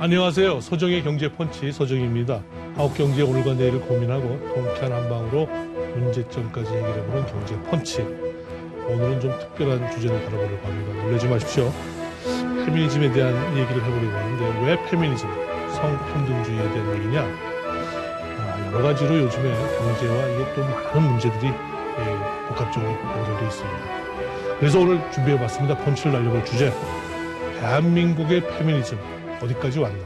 안녕하세요. 서정의 경제 펀치 서정입니다. 한국경제 오늘과 내일을 고민하고 통쾌한 한방으로 문제점까지 해결해보는 경제 펀치. 오늘은 좀 특별한 주제를 다뤄보려고 합니다. 놀라지 마십시오. 페미니즘에 대한 얘기를 해보려고 하는데 왜 페미니즘, 성평등주의에 대한 얘기냐? 여러 가지로 요즘에 경제와 이게 또 많은 문제들이 복합적으로 연결되어 있습니다. 그래서 오늘 준비해봤습니다. 펀치를 날려볼 주제. 대한민국의 페미니즘. 어디까지 왔나?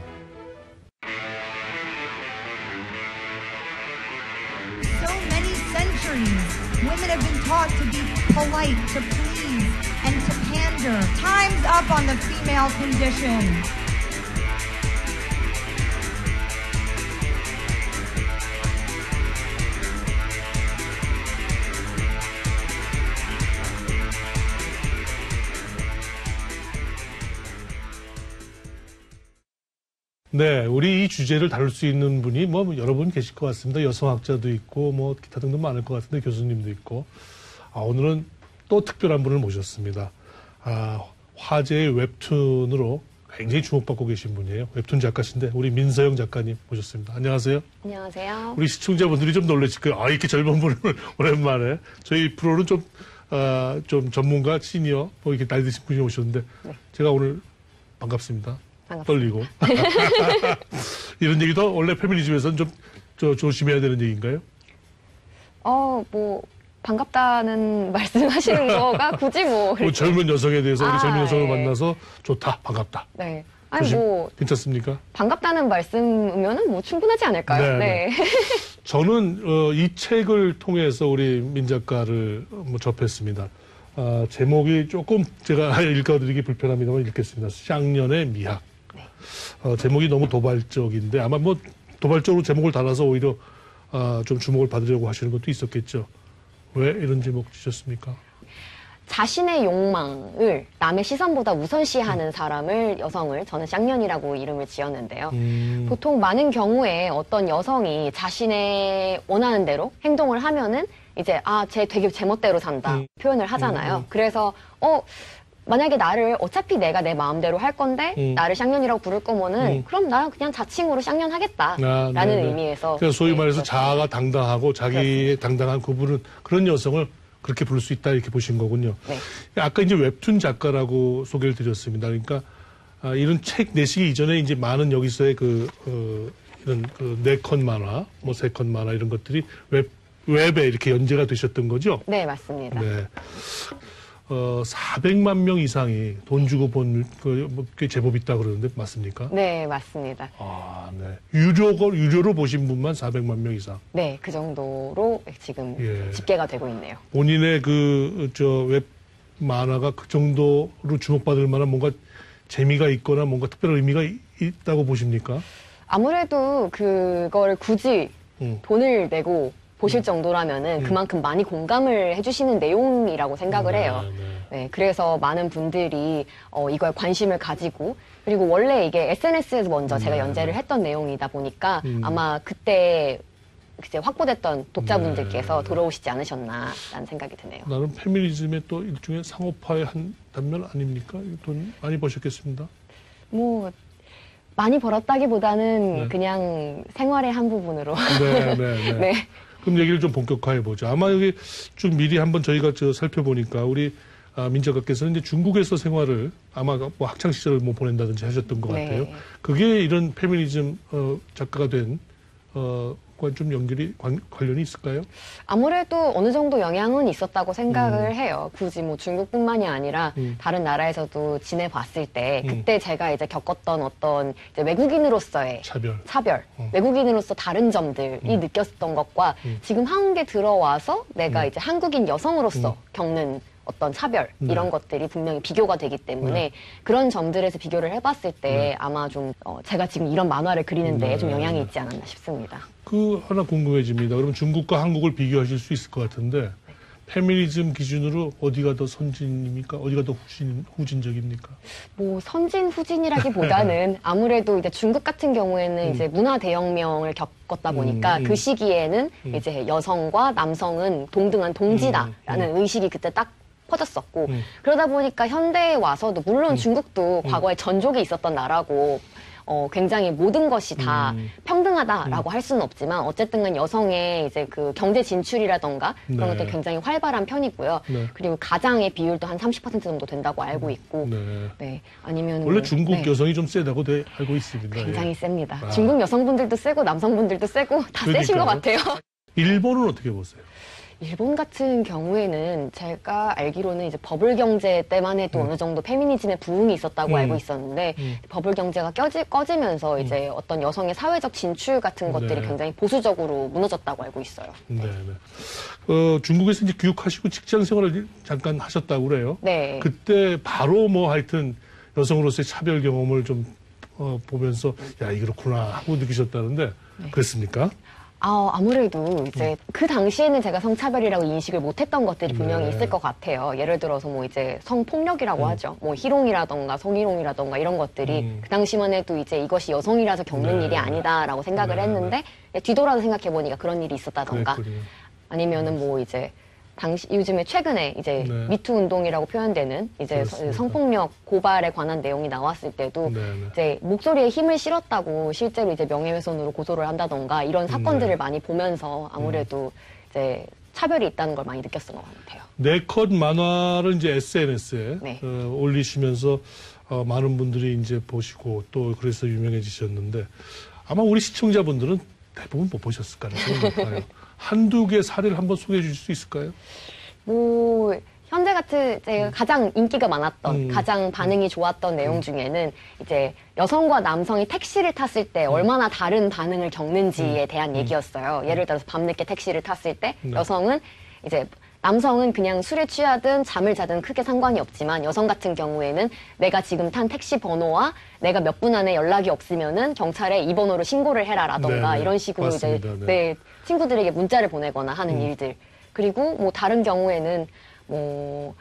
So many centuries, women have been taught to be polite, to please, and to pander. Time's up on the female condition. 네, 우리 이 주제를 다룰 수 있는 분이 여러 분 계실 것 같습니다. 여성학자도 있고 기타 등등 많을 것 같은데 교수님도 있고. 오늘은 또 특별한 분을 모셨습니다. 화제의 웹툰으로 굉장히 주목받고 계신 분이에요. 웹툰 작가신데 우리 민서영 작가님 모셨습니다. 안녕하세요. 안녕하세요. 우리 시청자분들이 좀 놀라실 거예요. 이렇게 젊은 분을 오랜만에. 저희 프로는 좀 전문가, 시니어, 이렇게 나이 드신 분이 오셨는데 네. 제가 오늘 반갑습니다. 떨리고. 이런 얘기도 원래 페미니즘에서는 좀 조심해야 되는 얘기인가요? 반갑다는 말씀하시는 거가 굳이 젊은 여성에 대해서 우리 젊은 여성을 만나서 좋다, 반갑다. 네. 괜찮습니까? 반갑다는 말씀이면은 충분하지 않을까요? 네. 저는 이 책을 통해서 우리 민 작가를 접했습니다. 제목이 조금 제가 읽어드리기 불편합니다만 읽겠습니다. 쌍년의 미학. 제목이 너무 도발적인데 아마 도발적으로 제목을 달아서 오히려 좀 주목을 받으려고 하시는 것도 있었겠죠. 왜 이런 제목 주셨습니까? 자신의 욕망을 남의 시선보다 우선시하는 여성을 저는 쌍년이라고 이름을 지었는데요. 보통 많은 경우에 어떤 여성이 자신의 원하는 대로 행동을 하면은 이제 쟤 되게 제멋대로 산다 표현을 하잖아요. 그래서 만약에 어차피 내가 내 마음대로 할 건데 나를 쌍년이라고 부를 거면은 그럼 나는 그냥 자칭으로 쌍년하겠다라는 의미에서 그러니까 소위 말해서 자아가 당당하고 자기의 당당한 구분은 그런 여성을 그렇게 부를 수 있다 이렇게 보신 거군요. 네. 아까 이제 웹툰 작가라고 소개를 드렸습니다. 그러니까 이런 책 내시기 이전에 이제 많은 여기서의 이런 4컷 만화, 3컷 만화 이런 것들이 웹에 이렇게 연재가 되셨던 거죠? 네, 맞습니다. 네. 400만 명 이상이 돈 주고 본 꽤 제법 있다 그러는데 맞습니까? 네, 맞습니다. 네. 유료로 보신 분만 400만 명 이상? 네, 그 정도로 지금 집계가 되고 있네요. 본인의 웹 만화가 그 정도로 주목받을 만한 뭔가 재미가 있거나 뭔가 특별한 의미가 있다고 보십니까? 아무래도 그걸 굳이 돈을 내고 보실 정도라면은 그만큼 많이 공감을 해주시는 내용이라고 생각을 해요. 네, 그래서 많은 분들이 이거에 관심을 가지고 그리고 원래 이게 SNS에서 먼저 제가 연재를 했던 내용이다 보니까 아마 그때 이제 확보됐던 독자분들께서 들어오시지 않으셨나라는 생각이 드네요. 나는 페미니즘의 또 일종의 상업화의 한 단면 아닙니까? 돈 많이 버셨겠습니다. 많이 벌었다기보다는 그냥 생활의 한 부분으로. 네. 그럼 얘기를 좀 본격화해보죠. 아마 여기 쭉 미리 한번 저희가 살펴보니까 우리 민 작가께서는 이제 중국에서 생활을 아마 학창 시절을 보낸다든지 하셨던 것 같아요. 그게 이런 페미니즘 작가가 된 과 좀 관련이 있을까요? 아무래도 어느 정도 영향은 있었다고 생각을 해요. 굳이 중국뿐만이 아니라 다른 나라에서도 지내봤을 때 그때 제가 이제 겪었던 어떤 이제 외국인으로서의 차별. 외국인으로서 다른 점들이 느꼈던 것과 지금 한국에 들어와서 내가 이제 한국인 여성으로서 겪는 어떤 차별 이런 것들이 분명히 비교가 되기 때문에 그런 점들에서 비교를 해봤을 때 아마 좀 제가 지금 이런 만화를 그리는데 좀 영향이 있지 않았나 싶습니다. 하나 궁금해집니다. 그럼 중국과 한국을 비교하실 수 있을 것 같은데 페미니즘 기준으로 어디가 더 선진입니까? 어디가 더 후진적입니까? 선진 후진이라기보다는 아무래도 이제 중국 같은 경우에는 이제 문화 대혁명을 겪었다 보니까 그 시기에는 이제 여성과 남성은 동등한 동지다라는 의식이 그때 딱 퍼졌었고 그러다 보니까 현대에 와서도 물론 중국도 과거에 전족이 있었던 나라고 굉장히 모든 것이 다 평등하다라고 할 수는 없지만 어쨌든 간 여성의 이제 그 경제 진출이라던가 그런 것들이 굉장히 활발한 편이고요. 그리고 가장의 비율도 한 30% 정도 된다고 알고 있고, 네. 아니면 원래 중국 여성이 좀 세다고 알고 있습니다. 굉장히 셉니다. 중국 여성분들도 세고 남성분들도 세고 다 세신 것 같아요. 일본은 어떻게 보세요? 일본 같은 경우에는 제가 알기로는 이제 버블 경제 때만 해도 어느 정도 페미니즘의 부흥이 있었다고 알고 있었는데 버블 경제가 꺼지면서 이제 어떤 여성의 사회적 진출 같은 것들이 굉장히 보수적으로 무너졌다고 알고 있어요. 네. 중국에서 이제 교육하시고 직장 생활을 잠깐 하셨다고 그래요. 네. 그때 바로 뭐 하여튼 여성으로서의 차별 경험을 좀 보면서 야, 이렇구나 하고 느끼셨다는데 그랬습니까? 아무래도 이제 그 당시에는 제가 성차별이라고 인식을 못했던 것들이 분명히 있을 것 같아요. 예를 들어서 뭐 이제 성폭력이라고 하죠. 뭐 희롱이라던가 성희롱이라던가 이런 것들이 그 당시만 해도 이제 이것이 여성이라서 겪는 일이 아니다라고 생각을 했는데 뒤돌아서 생각해 보니까 그런 일이 있었다던가 아니면은 뭐 이제 요즘에 최근에 이제 미투 운동이라고 표현되는 이제 성폭력 고발에 관한 내용이 나왔을 때도 이제 목소리에 힘을 실었다고 실제로 이제 명예훼손으로 고소를 한다던가 이런 사건들을 많이 보면서 아무래도 이제 차별이 있다는 걸 많이 느꼈던 것 같아요. 네컷 만화를 이제 SNS에 올리시면서 많은 분들이 이제 보시고 또 그래서 유명해지셨는데 아마 우리 시청자분들은 대부분 못 보셨을 가능성이 높아요. 한두 개 사례를 한번 소개해 주실 수 있을까요? 뭐 현재 같은 이제 가장 인기가 많았던 가장 반응이 좋았던 내용 중에는 이제 여성과 남성이 택시를 탔을 때 얼마나 다른 반응을 겪는지에 대한 얘기였어요. 예를 들어서 밤늦게 택시를 탔을 때 여성은 이제 남성은 그냥 술에 취하든 잠을 자든 크게 상관이 없지만 여성 같은 경우에는 내가 지금 탄 택시 번호와 내가 몇 분 안에 연락이 없으면은 경찰에 이 번호로 신고를 해라라던가 이런 식으로 맞습니다. 이제 내 친구들에게 문자를 보내거나 하는 일들. 그리고 뭐 다른 경우에는 뭐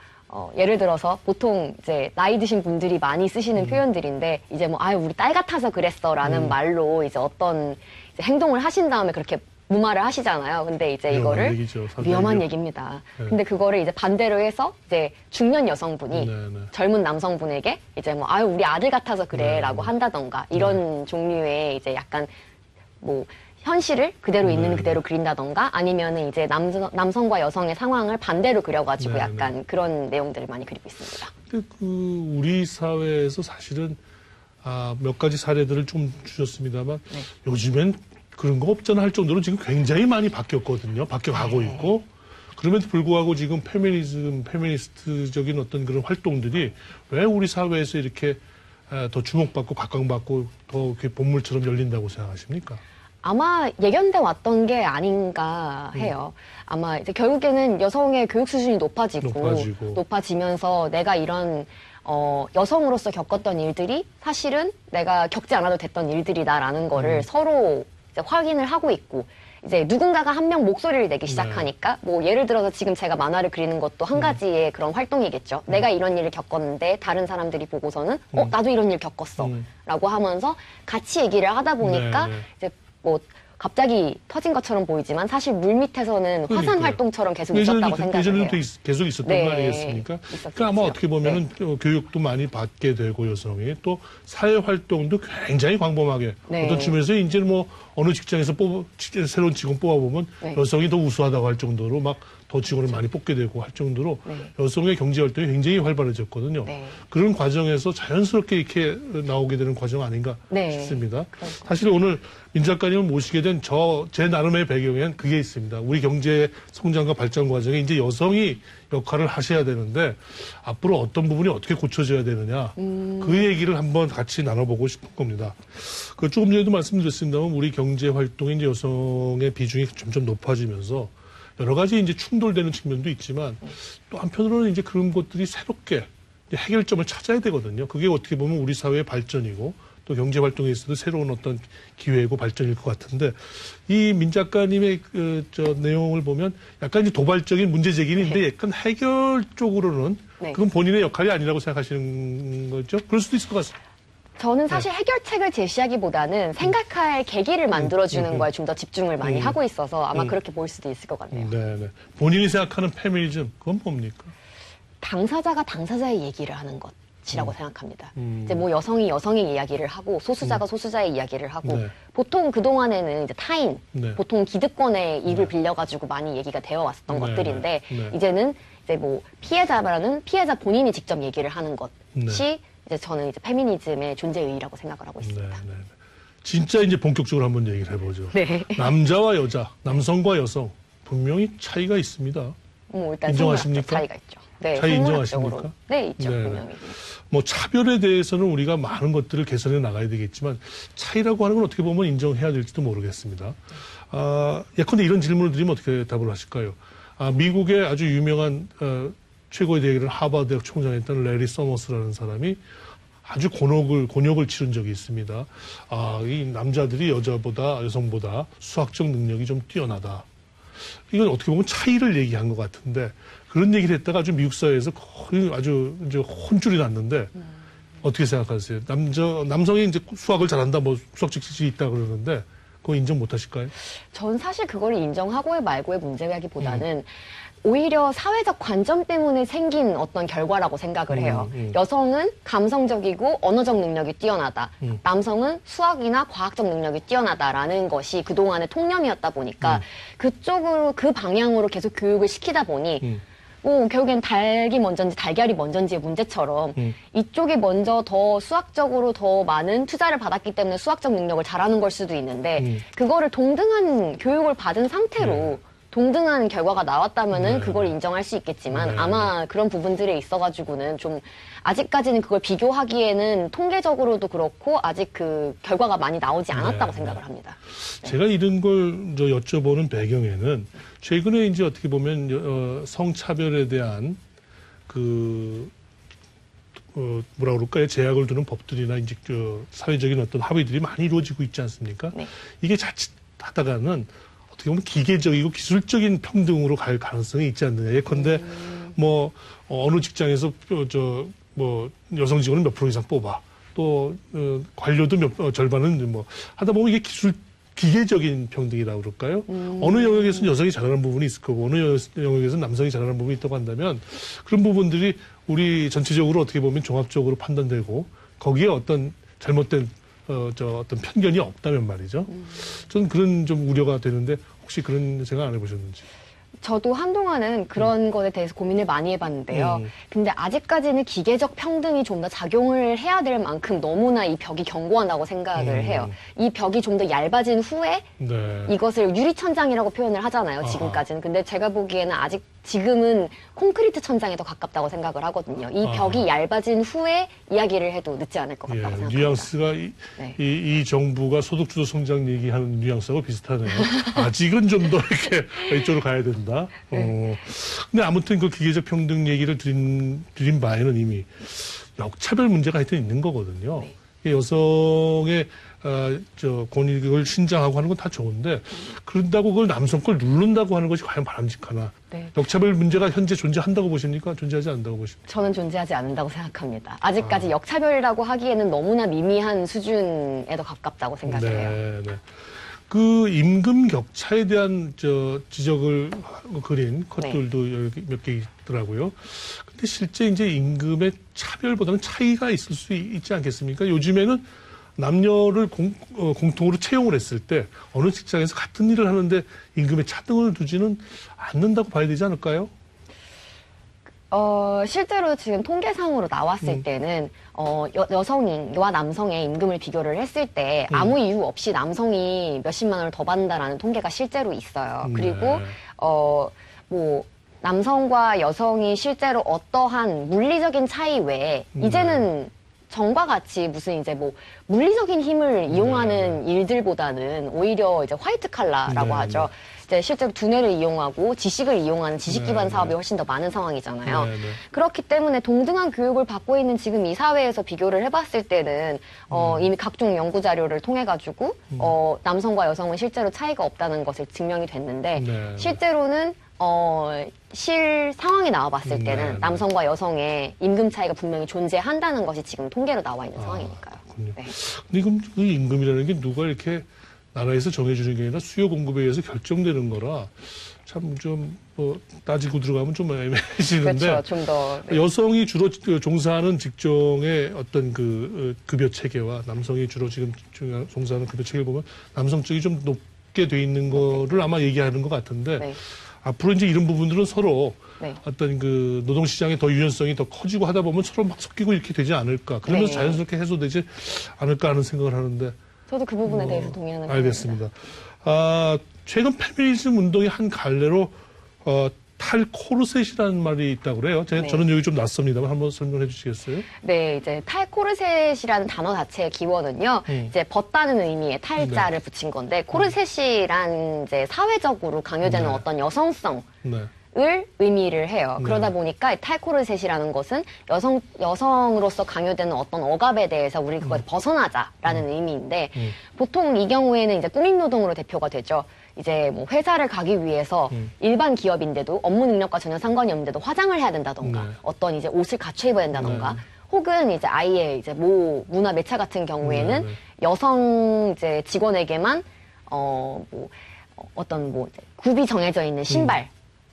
예를 들어서 보통 이제 나이 드신 분들이 많이 쓰시는 표현들인데 이제 뭐 아유 우리 딸 같아서 그랬어라는 말로 이제 어떤 이제 행동을 하신 다음에 그렇게 무마를 하시잖아요. 근데 이제 이거를 얘기죠, 위험한 얘기입니다. 근데 그거를 이제 반대로 해서 이제 중년 여성분이 젊은 남성분에게 이제 뭐 아유 우리 아들 같아서 그래라고 한다던가 이런 종류의 이제 약간 뭐 현실을 그대로 있는 그대로 그린다던가 아니면은 이제 남성과 여성의 상황을 반대로 그려가지고 약간 그런 내용들을 많이 그리고 있습니다. 근데 우리 사회에서 사실은 몇 가지 사례들을 좀 주셨습니다만 요즘엔 그런 거 없잖아 할 정도로 지금 굉장히 많이 바뀌었거든요. 바뀌어가고 있고. 그럼에도 불구하고 지금 페미니스트적인 어떤 그런 활동들이 왜 우리 사회에서 이렇게 더 주목받고 각광받고 더 이렇게 본물처럼 열린다고 생각하십니까? 아마 예견돼 왔던 게 아닌가 해요. 아마 이제 결국에는 여성의 교육 수준이 높아지면서 내가 이런 여성으로서 겪었던 일들이 사실은 내가 겪지 않아도 됐던 일들이다라는 거를 서로 이제 확인을 하고 있고 이제 누군가가 한 명 목소리를 내기 시작하니까 뭐 예를 들어서 지금 제가 만화를 그리는 것도 한 가지의 그런 활동이겠죠. 내가 이런 일을 겪었는데 다른 사람들이 보고서는 나도 이런 일 겪었어 라고 하면서 같이 얘기를 하다 보니까 이제 뭐 갑자기 터진 것처럼 보이지만 사실 물밑에서는 화산 활동처럼 계속 있었다고 생각해요. 예전에도 계속 있었던 거 아니겠습니까? 그러니까 아마 어떻게 보면은 교육도 많이 받게 되고 여성이 또 사회 활동도 굉장히 광범하게 어떤 측면에서 이제 뭐 어느 직장에서 새로운 직원 뽑아보면 여성이 더 우수하다고 할 정도로 막 더 직원을 많이 뽑게 되고 할 정도로 여성의 경제 활동이 굉장히 활발해졌거든요. 그런 과정에서 자연스럽게 이렇게 나오게 되는 과정 아닌가 싶습니다. 사실 오늘 민 작가님을 모시게 된 제 나름의 배경에는 그게 있습니다. 우리 경제 성장과 발전 과정에 이제 여성이 역할을 하셔야 되는데 앞으로 어떤 부분이 어떻게 고쳐져야 되느냐 그 얘기를 한번 같이 나눠보고 싶은 겁니다. 조금 전에도 말씀드렸습니다만 우리 경제 활동에 이제 여성의 비중이 점점 높아지면서 여러 가지 이제 충돌되는 측면도 있지만 또 한편으로는 이제 그런 것들이 새롭게 해결점을 찾아야 되거든요. 그게 어떻게 보면 우리 사회의 발전이고 또 경제 활동에 있어도 새로운 어떤 기회고 발전일 것 같은데 이 민 작가님의 내용을 보면 약간 이제 도발적인 문제 제기인데 약간 해결 쪽으로는 그건 본인의 역할이 아니라고 생각하시는 거죠? 그럴 수도 있을 것 같습니다. 저는 사실 해결책을 제시하기보다는 생각할 계기를 만들어주는 거에 좀 더 집중을 많이 하고 있어서 아마 그렇게 보일 수도 있을 것 같네요. 네네. 본인이 생각하는 페미니즘, 그건 뭡니까? 당사자가 당사자의 얘기를 하는 것. 것이라고 생각합니다. 이제 뭐 여성이 여성의 이야기를 하고 소수자가 소수자의 이야기를 하고 네. 보통 그동안에는 이제 타인, 네. 보통 기득권의 입을 빌려가지고 많이 얘기가 되어 왔었던 네. 것들인데 네. 이제는 이제 뭐 피해자라는 피해자 본인이 직접 얘기를 하는 것이 네. 이제 저는 이제 페미니즘의 존재 의의라고 생각을 하고 있습니다. 네, 네. 진짜 이제 본격적으로 한번 얘기를 해보죠. 네. 남자와 여자, 남성과 여성 분명히 차이가 있습니다. 뭐 일단 인정하십니까? 차이가 있죠. 네, 차이 생물학적으로. 인정하십니까? 네, 있죠. 네. 분명히. 뭐 차별에 대해서는 우리가 많은 것들을 개선해 나가야 되겠지만 차이라고 하는 건 어떻게 보면 인정해야 될지도 모르겠습니다. 예컨대 이런 질문을 드리면 어떻게 답을 하실까요? 미국의 아주 유명한 최고의 대학을 하버드 대학 총장했던 레리 서머스라는 사람이 아주 곤욕을 치른 적이 있습니다. 이 남자들이 여성보다 수학적 능력이 좀 뛰어나다. 이건 어떻게 보면 차이를 얘기한 것 같은데 그런 얘기를 했다가 아주 미국 사회에서 거의 아주 이제 혼쭐이 났는데 어떻게 생각하세요? 남성이 이제 수학을 잘한다, 뭐 수학적 지식이 있다 그러는데 그거 인정 못 하실까요? 전 사실 그걸 인정하고의 말고의 문제라기보다는 오히려 사회적 관점 때문에 생긴 어떤 결과라고 생각을 해요. 여성은 감성적이고 언어적 능력이 뛰어나다. 남성은 수학이나 과학적 능력이 뛰어나다라는 것이 그동안의 통념이었다 보니까 그쪽으로 그 방향으로 계속 교육을 시키다 보니 뭐 결국엔 닭이 먼저인지 달걀이 먼저인지의 문제처럼 이쪽이 먼저 더 수학적으로 더 많은 투자를 받았기 때문에 수학적 능력을 잘하는 걸 수도 있는데 그거를 동등한 교육을 받은 상태로 동등한 결과가 나왔다면은 네. 그걸 인정할 수 있겠지만 네. 아마 그런 부분들에 있어가지고는 좀 아직까지는 그걸 비교하기에는 통계적으로도 그렇고 아직 그 결과가 많이 나오지 않았다고 네. 생각을 합니다. 제가 이런 걸 여쭤보는 배경에는 최근에 이제 어떻게 보면 성차별에 대한 뭐라 그럴까요? 제약을 두는 법들이나 이제 사회적인 어떤 합의들이 많이 이루어지고 있지 않습니까? 네. 이게 자칫하다가는 어떻게 보면 기계적이고 기술적인 평등으로 갈 가능성이 있지 않느냐. 예컨대 뭐 어느 직장에서 뭐 여성 직원은 몇 프로 이상 뽑아. 또 관료도 절반은 뭐 하다 보면 이게 기계적인 평등이라고 그럴까요? 어느 영역에서는 여성이 잘하는 부분이 있을 거고 어느 영역에서는 남성이 잘하는 부분이 있다고 한다면 그런 부분들이 우리 전체적으로 어떻게 보면 종합적으로 판단되고 거기에 어떤 잘못된 어떤 편견이 없다면 말이죠. 저는 그런 좀 우려가 되는데 혹시 그런 생각 안 해보셨는지? 저도 한동안은 그런 것에 대해서 고민을 많이 해봤는데요. 근데 아직까지는 기계적 평등이 좀 더 작용을 해야 될 만큼 너무나 이 벽이 견고하다고 생각을 해요. 이 벽이 좀 더 얇아진 후에 네. 이것을 유리천장이라고 표현을 하잖아요. 지금까지는. 근데 제가 보기에는 아직 지금은 콘크리트 천장에 더 가깝다고 생각을 하거든요. 이 벽이 얇아진 후에 이야기를 해도 늦지 않을 것 같다고 생각합니다. 뉘앙스가 이 정부가 소득주도 성장 얘기하는 뉘앙스하고 비슷하네요. 아직은 좀 더 이렇게 이쪽으로 가야 된다. 근데 아무튼 그 기계적 평등 얘기를 드린 바에는 이미 역차별 문제가 하여튼 있는 거거든요. 네. 여성의 권익을 신장하고 하는 건 다 좋은데 그런다고 그걸 남성 걸 누른다고 하는 것이 과연 바람직하나? 네. 역차별 문제가 현재 존재한다고 보십니까? 존재하지 않는다고 보십니까? 저는 존재하지 않는다고 생각합니다. 아직까지 역차별이라고 하기에는 너무나 미미한 수준에 더 가깝다고 생각을 해요. 네. 그 임금 격차에 대한 지적을 그린 컷들도 몇 개 있더라고요. 근데 실제 이제 임금의 차별보다는 차이가 있을 수 있지 않겠습니까? 요즘에는 남녀를 공통으로 채용을 했을 때 어느 직장에서 같은 일을 하는데 임금에 차등을 두지는 않는다고 봐야 되지 않을까요? 실제로 지금 통계상으로 나왔을 때는 여성과 남성의 임금을 비교를 했을 때 아무 이유 없이 남성이 몇십만 원을 더 받는다라는 통계가 실제로 있어요. 그리고 뭐 남성과 여성이 실제로 어떠한 물리적인 차이 외에 이제는 전과 같이 무슨 이제 뭐 물리적인 힘을 이용하는 일들보다는 오히려 이제 화이트 칼라라고 하죠. 이제 실제로 두뇌를 이용하고 지식을 이용하는 지식 기반 사업이 훨씬 더 많은 상황이잖아요. 그렇기 때문에 동등한 교육을 받고 있는 지금 이 사회에서 비교를 해봤을 때는 이미 각종 연구 자료를 통해 가지고 남성과 여성은 실제로 차이가 없다는 것을 증명이 됐는데 실제로는 실 상황이 나와봤을 때는 남성과 여성의 임금 차이가 분명히 존재한다는 것이 지금 통계로 나와 있는 상황이니까요. 근데 그럼 그 임금이라는 게 누가 이렇게 나라에서 정해주는 게 아니라 수요 공급에 의해서 결정되는 거라 참 좀 따지고 들어가면 좀 애매해지는데 그렇죠. 좀 더. 네. 여성이 주로 종사하는 직종의 어떤 그 급여 체계와 남성이 주로 지금 종사하는 급여 체계를 보면 남성 쪽이 좀 높게 돼 있는 거를 아마 얘기하는 것 같은데 네. 앞으로 이제 이런 부분들은 서로 네. 어떤 그 노동시장의 더 유연성이 더 커지고 하다 보면 서로 막 섞이고 이렇게 되지 않을까. 그러면서 네. 자연스럽게 해소되지 않을까 하는 생각을 하는데. 저도 그 부분에 대해서 동의하는 알겠습니다. 최근 페미니즘 운동의 한 갈래로 탈코르셋이라는 말이 있다고 그래요. 네. 저는 여기 좀 낯섭니다만 한번 설명해 주시겠어요? 네, 이제 탈코르셋이라는 단어 자체의 기원은요, 이제 벗다는 의미의 탈자를 붙인 건데, 코르셋이란 이제 사회적으로 강요되는 네. 어떤 여성성, 네. 을 의미를 해요. 네. 그러다 보니까 탈코르셋이라는 것은 여성으로서 강요되는 어떤 억압에 대해서 우리 그걸 벗어나자라는 의미인데 보통 이 경우에는 이제 꾸민 노동으로 대표가 되죠. 이제 뭐 회사를 가기 위해서 일반 기업인데도 업무 능력과 전혀 상관이 없는데도 화장을 해야 된다던가 네. 어떤 이제 옷을 갖춰 입어야 된다던가 네. 혹은 이제 아예 이제 모 문화 매체 같은 경우에는 네. 여성 이제 직원에게만 어떤 뭐 이제 굽이 정해져 있는 신발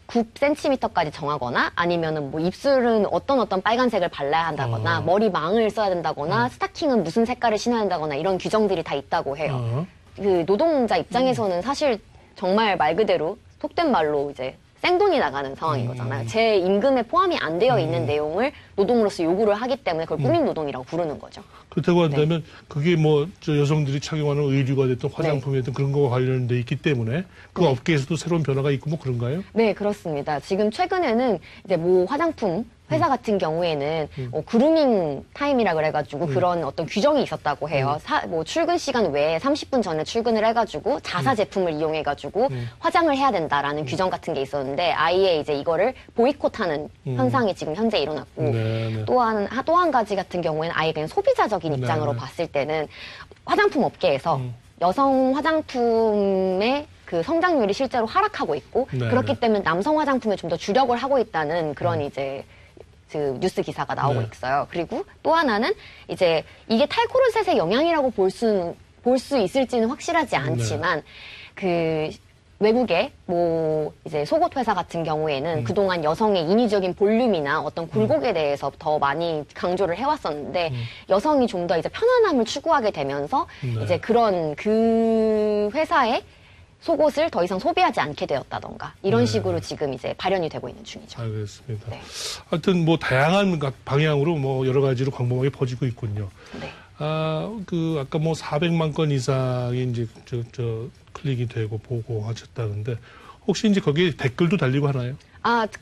9cm까지 정하거나 아니면은 뭐 입술은 어떤 빨간색을 발라야 한다거나 머리 망을 써야 된다거나 스타킹은 무슨 색깔을 신어야 한다거나 이런 규정들이 다 있다고 해요. 그 노동자 입장에서는 사실 정말 말 그대로 속된 말로 이제 생돈이 나가는 상황인 거잖아요. 제 임금에 포함이 안 되어 있는 내용을 노동으로서 요구를 하기 때문에 그걸 꾸민 노동이라고 부르는 거죠. 그렇다고 한다면 그게 뭐 저 여성들이 착용하는 의류가 됐든 화장품이 됐든 그런 거와 관련돼 있기 때문에 그 업계에서도 새로운 변화가 있고 뭐 그런가요? 네, 그렇습니다. 지금 최근에는 이제 뭐 화장품 회사 같은 경우에는 그루밍 타임이라 그래가지고 그런 어떤 규정이 있었다고 해요. 뭐 출근 시간 외에 30분 전에 출근을 해가지고 자사 제품을 이용해가지고 화장을 해야 된다라는 규정 같은 게 있었는데 아예 이제 이거를 보이콧하는 현상이 지금 현재 일어났고 네. 또 한 가지 같은 경우에는 아예 그냥 소비자적인 입장으로 네. 봤을 때는 화장품 업계에서 여성 화장품의 그 성장률이 실제로 하락하고 있고 네. 그렇기 때문에 남성 화장품에 좀 더 주력을 하고 있다는 그런 이제 그 뉴스 기사가 나오고 네. 있어요. 그리고 또 하나는 이제 이게 탈코르셋의 영향이라고 볼 수 있을지는 확실하지 않지만 그 외국의 뭐 이제 속옷 회사 같은 경우에는 그동안 여성의 인위적인 볼륨이나 어떤 굴곡에 대해서 더 많이 강조를 해왔었는데 여성이 좀 더 이제 편안함을 추구하게 되면서 네. 이제 그런 그 회사의 속옷을 더 이상 소비하지 않게 되었다던가 이런 네. 식으로 지금 이제 발현이 되고 있는 중이죠. 알겠습니다. 네. 하여튼 뭐 다양한 방향으로 뭐 여러 가지로 광범하게 퍼지고 있군요. 네. 아까 뭐 400만 건 이상이 이제 클릭이 되고 보고 하셨다는데 혹시 이제 거기에 댓글도 달리고 하나요?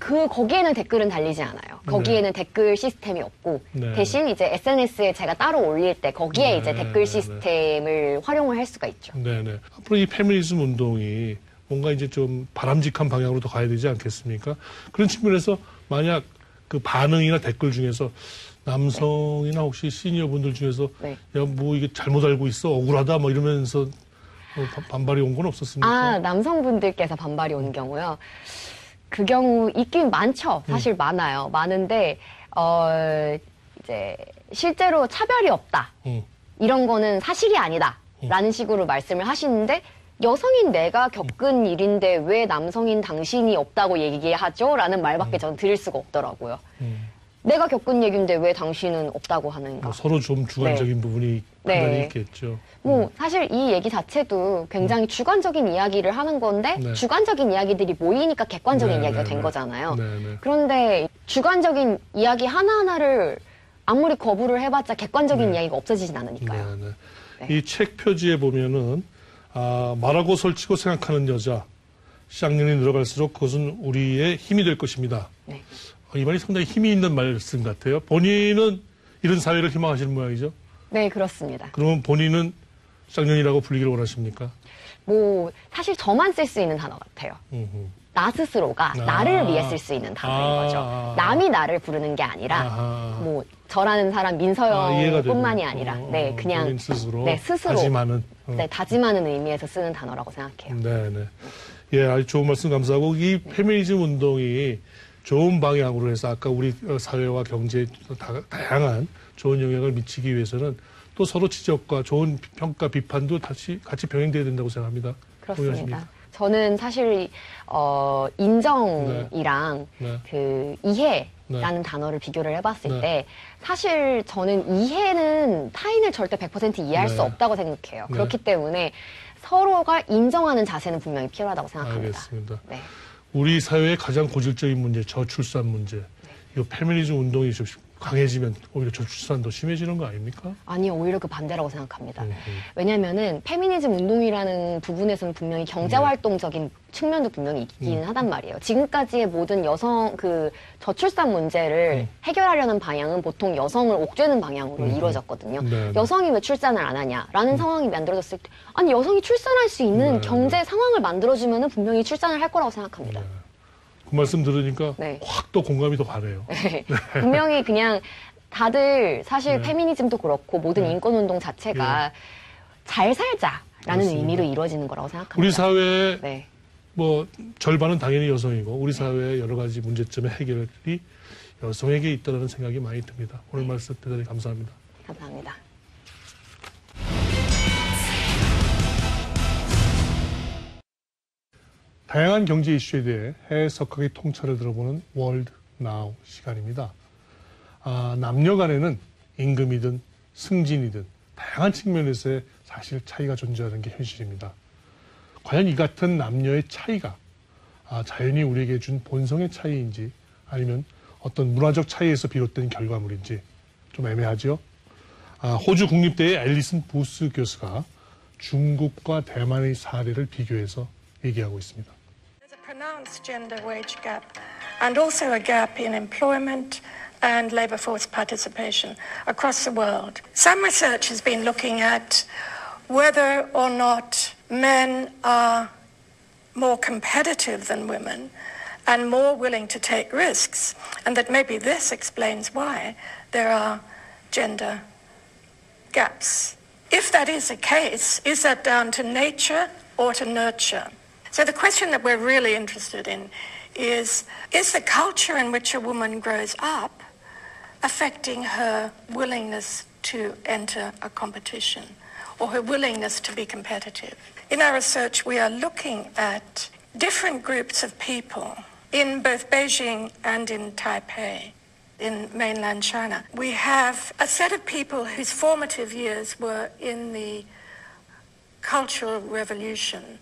거기에는 댓글은 달리지 않아요. 거기에는 댓글 시스템이 없고, 네. 대신 이제 SNS에 제가 따로 올릴 때 거기에 네, 이제 댓글 시스템을 활용을 할 수가 있죠. 네네. 앞으로 이 페미니즘 운동이 뭔가 이제 좀 바람직한 방향으로 더 가야 되지 않겠습니까? 그런 측면에서 만약 그 반응이나 댓글 중에서 남성이나 혹시 시니어 분들 중에서 네. 야, 뭐 이게 잘못 알고 있어 억울하다 뭐 이러면서 반발이 온 건 없었습니까? 남성분들께서 반발이 오는 경우요. 그 경우 있긴 많죠. 사실 많아요. 많은데 이제 실제로 차별이 없다. 이런 거는 사실이 아니다. 라는 식으로 말씀을 하시는데 여성인 내가 겪은 일인데 왜 남성인 당신이 없다고 얘기하죠? 라는 말밖에 저는 드릴 수가 없더라고요. 내가 겪은 얘기인데 왜 당신은 없다고 하는가? 뭐 서로 좀 주관적인 부분이 상당히 있겠죠. 뭐 사실 이 얘기 자체도 굉장히 주관적인 이야기를 하는 건데 네. 주관적인 이야기들이 모이니까 객관적인 네, 이야기가 네, 된 네. 거잖아요. 네, 네. 그런데 주관적인 이야기 하나하나를 아무리 거부를 해봤자 객관적인 이야기가 없어지진 않으니까요. 네, 네. 네. 이 책 표지에 보면은 말하고 설치고 생각하는 여자 쌍년이 늘어갈수록 그것은 우리의 힘이 될 것입니다. 네. 이 말이 상당히 힘이 있는 말씀 같아요. 본인은 이런 사회를 희망하시는 모양이죠? 네, 그렇습니다. 그러면 본인은 쌍년이라고 불리기를 원하십니까? 뭐 사실 저만 쓸 수 있는 단어 같아요. 나 스스로가 나를 위해 쓸 수 있는 단어인 거죠. 남이 나를 부르는 게 아니라 뭐 저라는 사람 민서영뿐만이 아니라 네 그냥 본인 스스로, 네 스스로 다짐하는 네 다짐하는 의미에서 쓰는 단어라고 생각해요. 네네. 예, 아주 좋은 말씀 감사하고 이 페미니즘 운동이 좋은 방향으로 해서 아까 우리 사회와 경제에 다양한 좋은 영향을 미치기 위해서는 또 서로 지적과 좋은 평가, 비판도 같이 병행돼야 된다고 생각합니다. 그렇습니다. 저는 사실 인정이랑 네. 그 이해라는 단어를 비교를 해봤을 때 사실 저는 이해는 타인을 절대 100% 이해할 수 없다고 생각해요. 그렇기 때문에 서로가 인정하는 자세는 분명히 필요하다고 생각합니다. 알겠습니다. 네. 우리 사회의 가장 고질적인 문제, 저출산 문제. 이거 페미니즘 운동이 좀 강해지면 오히려 저출산 더 심해지는 거 아닙니까? 아니요, 오히려 그 반대라고 생각합니다. 왜냐면은 페미니즘 운동이라는 부분에서는 분명히 경제활동적인 측면도 분명히 있기는 하단 말이에요. 지금까지의 모든 여성 저출산 문제를 해결하려는 방향은 보통 여성을 옥죄는 방향으로 이루어졌거든요. 여성이 왜 출산을 안 하냐라는 상황이 만들어졌을 때 아니 여성이 출산할 수 있는 경제 상황을 만들어주면은 분명히 출산을 할 거라고 생각합니다. 그 말씀 들으니까 확 또 공감이 더 가네요. 분명히 그냥 다들 사실 페미니즘도 그렇고 모든 인권운동 자체가 잘 살자라는 그렇습니다. 의미로 이루어지는 거라고 생각합니다. 우리 사회의 뭐 절반은 당연히 여성이고 우리 사회의 여러 가지 문제점의 해결이 여성에게 있다는 생각이 많이 듭니다. 오늘 말씀 대단히 감사합니다. 감사합니다. 다양한 경제 이슈에 대해 해외 석학의 통찰을 들어보는 월드 나우 시간입니다. 남녀 간에는 임금이든 승진이든 다양한 측면에서의 사실 차이가 존재하는 게 현실입니다. 과연 이 같은 남녀의 차이가 자연이 우리에게 준 본성의 차이인지 아니면 어떤 문화적 차이에서 비롯된 결과물인지 좀 애매하죠. 호주 국립대의 앨리슨 부스 교수가 중국과 대만의 사례를 비교해서 얘기하고 있습니다. Pronounced gender wage gap and also a gap in employment and labour force participation across the world. Some research has been looking at whether or not men are more competitive than women and more willing to take risks, and that maybe this explains why there are gender gaps. If that is the case, is that down to nature or to nurture? So the question that we're really interested in is the culture in which a woman grows up affecting her willingness to enter a competition or her willingness to be competitive? In our research, we are looking at different groups of people in both Beijing and in Taipei, in mainland China. We have a set of people whose formative years were in the Cultural Revolution,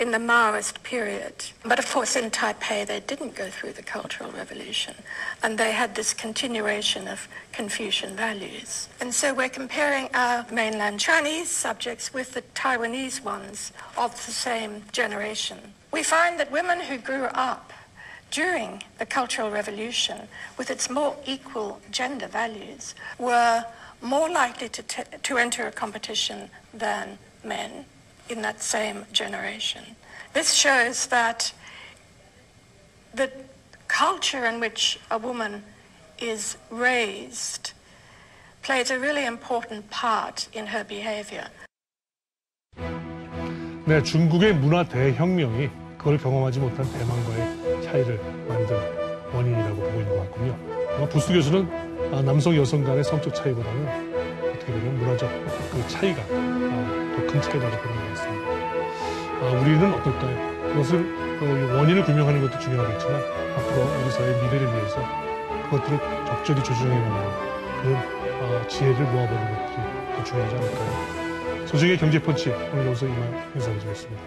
in the Maoist period. But of course in Taipei they didn't go through the Cultural Revolution, and they had this continuation of Confucian values. And so we're comparing our mainland Chinese subjects with the Taiwanese ones of the same generation. We find that women who grew up during the Cultural Revolution with its more equal gender values were more likely to enter a competition than men in that same generation. This shows that the culture in which a woman is raised plays a really important part in her behavior. 네, 중국의 문화 대혁명이 그걸 경험하지 못한 대만과의 차이를 만든 원인이라고 보고 있는 것 같군요. 아마 부스 교수는 남성 여성 간의 성적 차이보다는 어떻게 보면 문화적 그 차이가 더 큰 차이라고 보는 것 같습니다. 우리는 어떨까요? 그것을 원인을 규명하는 것도 중요하겠지만 앞으로 우리 사회의 미래를 위해서 그것들을 적절히 조정해내는 그런 지혜를 모아보는 것들이 더 중요하지 않을까요? 소중의 경제펀치 오늘 여기서 이만 인사드리겠습니다.